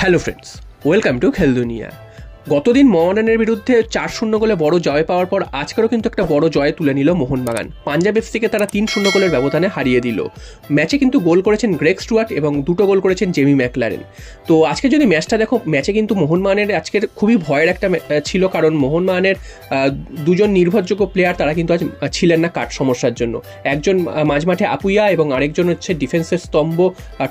Hello friends, welcome to খেল দুনিয়া। গতদিন মোহামেডানের বিরুদ্ধে 4-0 গোলে বড় জয় পাওয়ার পর আজকেরও কিন্তু একটা বড় জয় তুলে নিল মোহনবাগান। পাঞ্জাব এফসিকে তারা 3-0 গোলের ব্যবধানে হারিয়ে দিল। ম্যাচে কিন্তু গোল করেছেন গ্রেগ স্টুয়ার্ট এবং 2টো গোল করেছেন জেমি ম্যাকলারেন। তো আজকে যদি ম্যাচটা দেখো, ম্যাচে কিন্তু মোহনবাগানের আজকের খুবই ভয়ের একটা ছিল, কারণ মোহনবাগানের দুজন নির্ভরযোগ্য প্লেয়ার তারা কিন্তু আজ ছিলেন না কাট সমস্যার জন্য। একজন মাঝমাঠে আপুইয়া এবং আরেকজন হচ্ছে ডিফেন্সের স্তম্ভ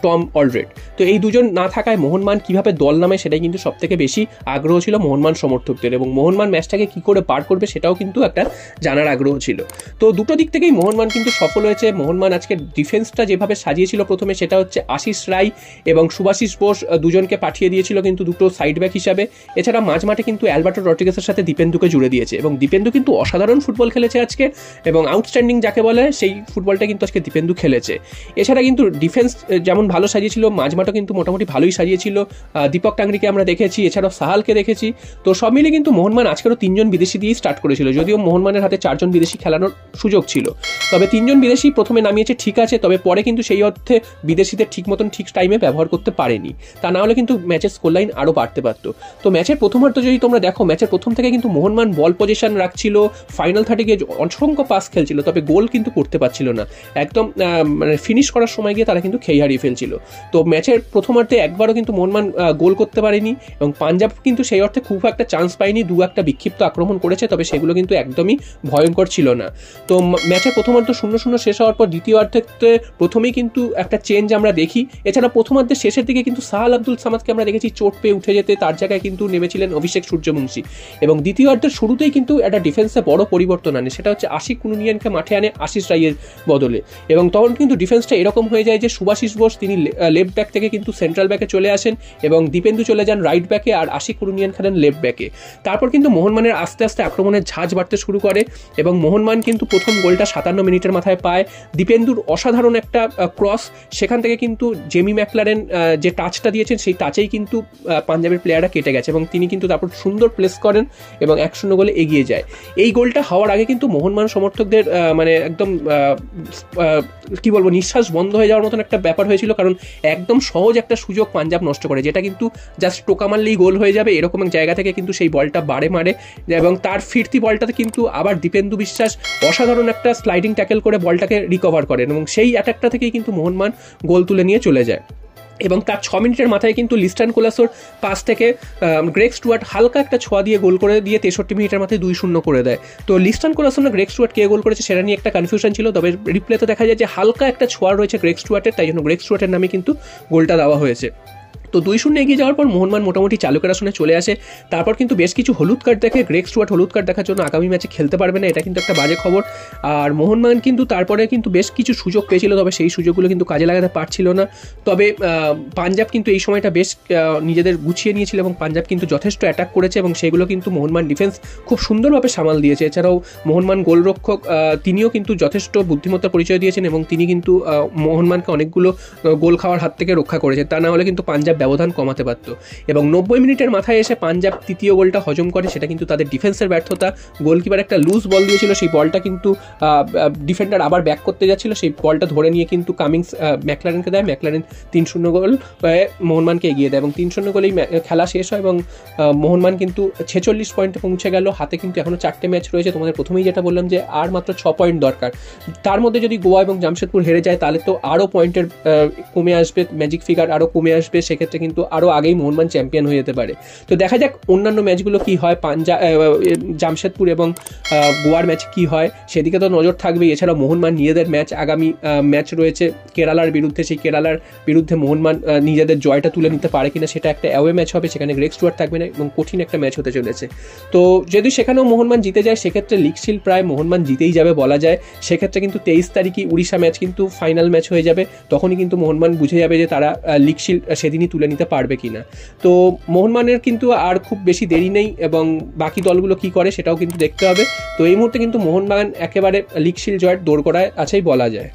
টম অলরেড। তো এই দুজন না থাকায় মোহনবাগান কীভাবে দল নামে সেটাই কিন্তু সবথেকে বেশি আগ্রহ ছিল মোহনবাগান সমর্থকদের, এবং মোহনবাগান ম্যাচটাকে কী করে পার করবে সেটাও কিন্তু একটা জানার আগ্রহ ছিল। তো দুটো দিক থেকেই মোহনবাগান কিন্তু সফল হয়েছে। মোহনবাগান আজকে ডিফেন্সটা যেভাবে সাজিয়েছিল প্রথমে, সেটা হচ্ছে আশিস রায় এবং শুভাশিস বোস দুজনকে পাঠিয়ে দিয়েছিল কিন্তু দুটো সাইড ব্যাক হিসাবে। এছাড়া মাঝমাঠে কিন্তু অ্যালবার্টো রড্রিগেসের সাথে দীপেন্দুকে জুড়ে দিয়েছে, এবং দীপেন্দু কিন্তু অসাধারণ ফুটবল খেলেছে আজকে, এবং আউটস্ট্যান্ডিং যাকে বলে সেই ফুটবলটা কিন্তু আজকে দীপেন্দু খেলেছে। এছাড়া কিন্তু ডিফেন্স যেমন ভালো সাজিয়েছিল, মাঝমাঠও কিন্তু মোটামুটি ভালোই সাজিয়েছিল। দীপক টাংরিকে আমরা দেখেছি, এছাড়াও সাহালকে দেখেছি। তো সব মিলে কিন্তু মোহনবাগান আজকেরও 3জন বিদেশি দিয়েই স্টার্ট করেছিল, যদিও মোহনবাগানের হাতে 4জন বিদেশি খেলানোর সুযোগ ছিল। তবে 3জন বিদেশি প্রথমে নামিয়েছে ঠিক আছে, তবে পরে কিন্তু সেই অর্থে বিদেশিদের ঠিক মতন ঠিক টাইমে ব্যবহার করতে পারেনি। তা না হলে কিন্তু ম্যাচের স্কোর লাইন আরও বাড়তে পারত। তো ম্যাচের প্রথমার্ধ যদি তোমরা দেখো, ম্যাচের প্রথম থেকে কিন্তু মোহনবাগান বল পজিশন রাখছিল, ফাইনাল 30 গিয়ে অসংখ্য পাস খেলছিল, তবে গোল কিন্তু করতে পারছিল না। একদম মানে ফিনিশ করার সময় গিয়ে তারা কিন্তু খেয়ে হারিয়ে ফেলছিল। তো ম্যাচের প্রথমার্ধে একবারও কিন্তু মোহনবাগান গোল করতে পারেনি, এবং পাঞ্জাব কিন্তু সেই অর্থে খুব একটা চান্স পায়নি। একটা বিক্ষিপ্ত আক্রমণ করেছে, তবে সেগুলো কিন্তু একদমই ভয়ঙ্কর ছিল না। তো ম্যাচের প্রথমার্ধ 0-0 শেষ হওয়ার পর দ্বিতীয়ার্ধে প্রথমেই কিন্তু একটা চেঞ্জ আমরা দেখি। এছাড়া প্রথমার্ধের শেষের দিকে কিন্তু সাহাল আব্দুল সামাদকে আমরা দেখেছি চোট পেয়ে উঠে যেতে, তার জায়গায় কিন্তু নেমেছিলেন অভিষেক সূর্যবংশী। এবং দ্বিতীয়ার্ধের শুরুতেই কিন্তু একটা ডিফেন্সে বড় পরিবর্তন আনে, সেটা হচ্ছে আশিক কুনুনিয়ানকে মাঠে আনে আশিস রাইয়ের বদলে। এবং তখন কিন্তু ডিফেন্সটা এরকম হয়ে যায় যে শুভাশিস বোস তিনি লেফট ব্যাক থেকে কিন্তু সেন্ট্রাল ব্যাকে চলে আসেন, এবং দীপেন্দু চলে যান রাইট ব্যাকে, আর আশিক কুনুনিয়ান খেলেন লেফট ব্যাকে। তারপর কিন্তু মোহনবাগানের আস্তে আস্তে আক্রমণের ঝাঁজ বাড়তে শুরু করে, এবং মোহনবাগান কিন্তু প্রথম গোলটা 57 মিনিটের মাথায় পায়। দীপেন্দুর অসাধারণ একটা ক্রস, সেখান থেকে কিন্তু জেমি ম্যাকলারেন যে টাচটা দিয়েছেন সেই টাচেই কিন্তু পাঞ্জাবের প্লেয়াররা কেটে গেছে, এবং তিনি কিন্তু তারপর সুন্দর প্লেস করেন এবং 1-0 গোলে এগিয়ে যায়। এই গোলটা হওয়ার আগে কিন্তু মোহনবাগান সমর্থকদের মানে একদম কি বলবো, নিঃশ্বাস বন্ধ হয়ে যাওয়ার মতন একটা ব্যাপার হয়েছিল, কারণ একদম সহজ একটা সুযোগ পাঞ্জাব নষ্ট করে, যেটা কিন্তু জাস্ট টোকা মারলেই গোল হয়ে যাবে এরকম এক জায়গা থেকে কিন্তু সেই বলটা মারে, এবং তার ফিরতি বলটাতে কিন্তু আবার দীপেন্দু বিশ্বাস অসাধারণ একটা স্লাইডিং ট্যাকেল করে বলটাকে রিকভার করেন, এবং সেই অ্যাটাকটা থেকেই কিন্তু মোহনবাগান গোল তুলে নিয়ে চলে যায়। এবং তার 6 মিনিটের মাথায় কিন্তু লিস্টান কোলাসোর পাস থেকে গ্রেগ স্টুয়ার্ট হালকা একটা ছোঁয়া দিয়ে গোল করে দিয়ে 63 মিনিটের মাথায় 2-0 করে দেয়। তো লিস্টান কোলাসোর না গ্রেগ স্টুয়ার্ট কে গোল করেছে সেটা নিয়ে একটা কনফিউশন ছিল, তবে রিপ্লেতে দেখা যায় যে হালকা একটা ছোঁয়া রয়েছে গ্রেগ স্টুয়ার্টের, তাই জন্য গ্রেগ স্টুয়ার্টের নামে কিন্তু গোলটা দেওয়া হয়েছে। তো 2-0 এগিয়ে যাওয়ার পর মোহনবাগান মোটামুটি চালকের আসনে চলে আসে। তারপর কিন্তু বেশ কিছু হলুদ কার্ড দেখে গ্রেগ স্টুয়ার্ট হলুদ কার্ড দেখার জন্য আগামী ম্যাচে খেলতে পারবে না, এটা কিন্তু একটা বাজে খবর। আর মোহনবাগান কিন্তু তারপরে কিন্তু বেশ কিছু সুযোগ পেয়েছিল, তবে সেই সুযোগগুলো কিন্তু কাজে লাগাতে পারছিল না। তবে পাঞ্জাব কিন্তু এই সময়টা বেশ নিজেদের গুছিয়ে নিয়েছিল, এবং পাঞ্জাব কিন্তু যথেষ্ট অ্যাটাক করেছে, এবং সেগুলো কিন্তু মোহনবাগান ডিফেন্স খুব সুন্দরভাবে সামাল দিয়েছে। এছাড়াও মোহনবাগান গোলরক্ষক তিনিও কিন্তু যথেষ্ট বুদ্ধিমত্তার পরিচয় দিয়েছেন, এবং তিনি কিন্তু মোহনবাগানকে অনেকগুলো গোল খাওয়ার হাত থেকে রক্ষা করেছেন, তা না হলে কিন্তু পাঞ্জাব ব্যবধান কমাতে পারত। এবং 90 মিনিটের মাথায় এসে পাঞ্জাব তৃতীয় গোলটা হজম করে, সেটা কিন্তু তাদের ডিফেন্সের ব্যর্থতা। গোলকিপার একটা লুজ বল দিয়েছিল, সেই বলটা কিন্তু ডিফেন্ডার আবার ব্যাক করতে যাচ্ছিল, সেই বলটা ধরে নিয়ে কিন্তু কামিংস ম্যাকলারেনকে দেয়, ম্যাকলারেন 3-0 গোল মোহনবাগানকে এগিয়ে দেয়, এবং 3-0 গোলেই খেলা শেষ হয়, এবং মোহনবাগান কিন্তু 46 পয়েন্টে পৌঁছে গেল। হাতে কিন্তু এখনও 4টে ম্যাচ রয়েছে, তোমাদের প্রথমেই যেটা বললাম যে আর মাত্র 6 পয়েন্ট দরকার। তার মধ্যে যদি গোয়া এবং জামশেদপুর হেরে যায় তাহলে তো আরও পয়েন্টের কমে আসবে, ম্যাজিক ফিগার আরও কমে আসবে, সেক্ষেত্রে কিন্তু আরও আগেই মোহনবাগান চ্যাম্পিয়ন হয়ে যেতে পারে। তো দেখা যাক অন্যান্য ম্যাচগুলো কি হয়, জামশেদপুর এবং গোয়ার ম্যাচ কি হয় সেদিকে তো নজর থাকবেই। এছাড়াও মোহনবাগান নিজেদের ম্যাচ আগামী ম্যাচ রয়েছে কেরালার বিরুদ্ধে, সেই কেরালার বিরুদ্ধে মোহনবাগান নিজেদের জয়টা তুলে নিতে পারে কিনা, সেটা একটা অ্যাওয়ে ম্যাচ হবে, সেখানে গ্রেগ স্টুয়ার্ট থাকবে না, এবং কঠিন একটা ম্যাচ হতে চলেছে। তো যদি সেখানেও মোহনবাগান জিতে যায় সেক্ষেত্রে লিগ শিল্ড প্রায় মোহনবাগান জিতেই যাবে বলা যায়। সেক্ষেত্রে কিন্তু 23 তারিখই উড়িষ্যা ম্যাচ কিন্তু ফাইনাল ম্যাচ হয়ে যাবে, তখনই কিন্তু মোহনবাগান বুঝে যাবে যে তারা লিগ শিল্ড সেদিনই তুলে নিতে পারবে কিনা। তো মোহনবাগানের কিন্তু আর খুব বেশি দেরি নেই, এবং বাকি দলগুলো কি করে সেটাও কিন্তু দেখতে হবে। তো এই মুহূর্তে কিন্তু মোহনবাগান একেবারে লিগ শিল্ড জয়ের দোরগোড়ায় আছেই বলা যায়।